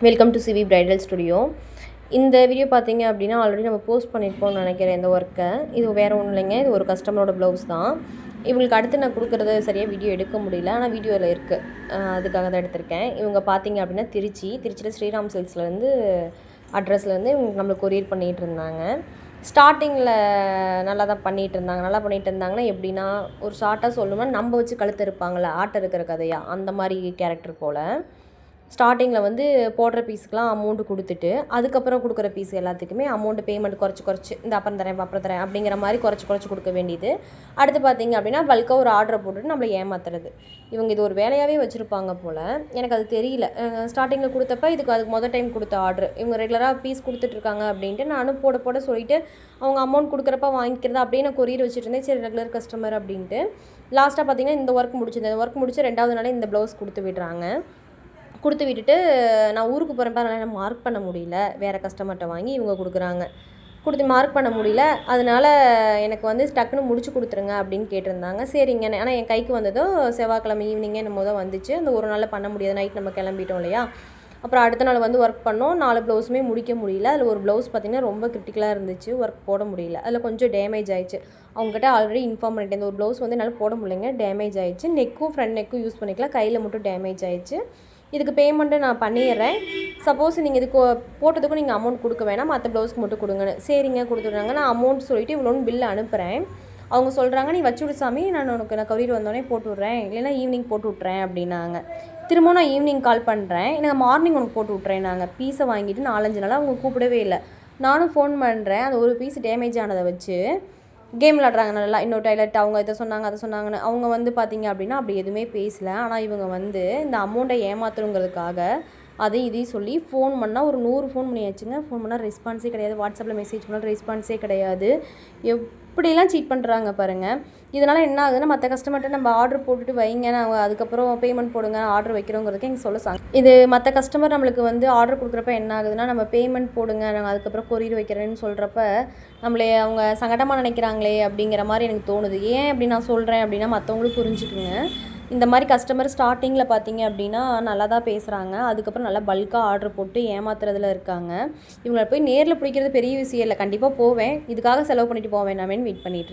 Welcome to Sivi bridal studio. இந்த video பார்த்தீங்க அப்படின்னா ஆல்ரெடி நம்ம போஸ்ட் பண்ணியிருப்போம்னு நினைக்கிறேன் இந்த ஒர்க்கை. இது வேறு ஒன்றும் இல்லைங்க, இது ஒரு கஸ்டமரோட ப்ளவுஸ் தான். இவங்களுக்கு அடுத்து நான் கொடுக்குறது சரியாக வீடியோ எடுக்க முடியல, ஆனால் வீடியோவில் இருக்குது, அதுக்காக தான் எடுத்திருக்கேன். இவங்க பார்த்தீங்க அப்படின்னா திருச்சியில் ஸ்ரீராம் சில்க்ஸ்லேருந்து அட்ரஸ்லேருந்து இவங்க நம்மளுக்கு கொரியர் பண்ணிகிட்டு இருந்தாங்க. ஸ்டார்டிங்கில் நல்லா தான் பண்ணிகிட்டு இருந்தாங்கன்னா எப்படின்னா ஒரு ஷார்ட்டாக சொல்லணும்னா நம்ம வச்சு கழுத்து இருப்பாங்களே ஆட்டை இருக்கிற கதையாக அந்த மாதிரி கேரக்டர் போல். ஸ்டார்டிங்கில் வந்து போடுற பீஸுக்கெலாம் அமௌண்ட்டு கொடுத்துட்டு அதுக்கப்புறம் கொடுக்குற பீஸ் எல்லாத்துக்குமே அமௌண்ட்டு பேமெண்ட் குறைச்சி இந்த அப்புறம் தரேன் அப்படிங்கிற மாதிரி குறைச்சி கொடுக்க வேண்டியது. அடுத்து பார்த்திங்க அப்படின்னா பல்காக ஒரு ஆர்டரை போட்டுட்டு நம்மளை ஏமாத்துறது. இவங்க இது ஒரு வேலையாகவே வச்சுருப்பாங்க போல், எனக்கு அது தெரியல. ஸ்டார்டிங்கில் கொடுத்தப்ப அதுக்கு மொதல் டைம் கொடுத்த ஆர்டர் இவங்க ரெகுலராக பீஸ் கொடுத்துட்ருக்காங்க அப்படின்ட்டு நானும் போட சொல்லிவிட்டு அவங்க அமௌண்ட் கொடுக்குறப்ப வாங்கிக்கிறதா அப்படியே நான் கொரியர் வச்சுட்டு இருந்தேன். சரி ரெகுலர் கஸ்டமர் அப்படின்ட்டு லாஸ்ட்டாக பார்த்திங்கன்னா இந்த ஒர்க் முடிச்சு 2வது நாளே இந்த ப்ளவுஸ் கொடுத்து விட்டுட்டு நான் ஊருக்கு போகிறப்ப அதனால் என்ன மார்க் பண்ண முடியல, வேறு கஸ்டமர்கிட்ட வாங்கி இவங்க கொடுத்து மார்க் பண்ண முடியல. அதனால் எனக்கு வந்து டக்குன்னு முடிச்சு கொடுத்துருங்க அப்படின்னு கேட்டிருந்தாங்க. சரிங்க, ஆனால் என் கைக்கு வந்ததும் செவ்வாய்க்கிழமை ஈவினிங்கே நம்ம தான் வந்துச்சு. அந்த ஒரு நாளில் பண்ண முடியாது, நைட் நம்ம கிளம்பிட்டோம் இல்லையா. அப்புறம் அடுத்த நாள் வந்து ஒர்க் பண்ணோம். 4 ப்ளவுஸுமே முடிக்க முடியல. அதில் ஒரு ப்ளவுஸ் பார்த்திங்கன்னா ரொம்ப கிரிட்டிக்கலாக இருந்துச்சு, ஒர்க் போட முடியல. அதில் கொஞ்சம் டேமேஜ் ஆயிடுச்சு. அவங்ககிட்ட ஆல்ரெடி இன்ஃபார்ம் பண்ணிட்டேன், இந்த ஒரு ப்ளவுஸ் வந்து என்னால் போட முடியலைங்க, டேமேஜ் ஆயிடுச்சு, ஃப்ரண்ட் நெக்கும் யூஸ் பண்ணிக்கலாம், கையில் மட்டும் டேமேஜ் ஆயிடுச்சு, இதுக்கு பேமெண்ட்டு நான் பண்ணிடுறேன், சப்போஸ் நீங்கள் இதுக்கு போட்டதுக்கும் நீங்கள் அமௌண்ட் கொடுக்க வேணாம், மற்ற ப்ளவுஸ்க்கு மட்டும் கொடுங்கன்னு. சரிங்க கொடுத்துட்றாங்க. நான் அமௌண்ட் சொல்லிவிட்டு இவ்வளோன்னு பில்லு அனுப்புகிறேன். அவங்க சொல்கிறாங்க நீ வச்சு விடு சாமி, நான் கொரியர் வந்தோடனே போட்டு விட்றேன், இல்லைன்னா ஈவினிங் போட்டு விட்றேன் அப்படின்னாங்க. திரும்பவும் நான் ஈவினிங் கால் பண்ணுறேன், எனக்கு மார்னிங் உனக்கு போட்டு விட்றேன். நாங்கள் பீஸை வாங்கிட்டு 4-5 நாளாக அவங்க கூப்பிடவே இல்லை. நானும் ஃபோன் பண்ணுறேன், அந்த ஒரு பீஸ் டேமேஜ் ஆனதை வச்சு கேம் விளாட்றாங்க நல்லா. இன்னொரு டைலர்ட் அவங்க இதை சொன்னாங்க அதை சொன்னாங்கன்னு. அவங்க வந்து பார்த்திங்க அப்படின்னா அப்படி எதுவுமே பேசலை. ஆனால் இவங்க வந்து இந்த அமௌண்ட்டை ஏமாத்துறங்கிறதுக்காக இதையும் சொல்லி ஃபோன் பண்ணால் ஒரு 100 ஃபோன் பண்ணியாச்சுங்க. ஃபோன் பண்ணால் ரெஸ்பான்ஸே கிடையாது, வாட்ஸ்அப்பில் மெசேஜ் பண்ணால் ரெஸ்பான்ஸே கிடையாது. எப்படிலாம் சீட் பண்ணுறாங்க பாருங்கள். இதனால் என்ன ஆகுதுன்னா மற்ற கஸ்டமர்கிட்ட நம்ம ஆர்டர் போட்டுட்டு வைங்கன்னு அவங்க அதுக்கப்புறம் பேமெண்ட் போடுங்க ஆர்டர் வைக்கிறோங்கிறதுக்கு எங்கள் சொல்ல இது மற்ற கஸ்டமர் நம்மளுக்கு வந்து ஆர்டர் கொடுக்குறப்ப என்ன ஆகுதுன்னா நம்ம பேமெண்ட் போடுங்க நாங்கள் அதுக்கப்புறம் கொரியர் வைக்கிறேன்னு சொல்கிறப்ப நம்மளே அவங்க சங்கடமாக நினைக்கிறாங்களே அப்படிங்கிற மாதிரி எனக்கு தோணுது. ஏன் அப்படி நான் சொல்கிறேன் அப்படின்னா மற்றவங்களும் புரிஞ்சுக்குங்க. இந்த மாதிரி கஸ்டமர் ஸ்டார்டிங்கில் பார்த்தீங்க அப்படின்னா நல்லா தான் பேசுகிறாங்க, அதுக்கப்புறம் நல்லா பல்காக ஆர்டர் போட்டு ஏமாத்துறதுல இருக்காங்க. இவங்களை போய் நேரில் பிடிக்கிறது பெரிய விஷயம் இல்லை, கண்டிப்பாக போவேன், இதுக்காக செலவு பண்ணிட்டு போவேன் நாமேன்னு வெயிட் பண்ணிட்டு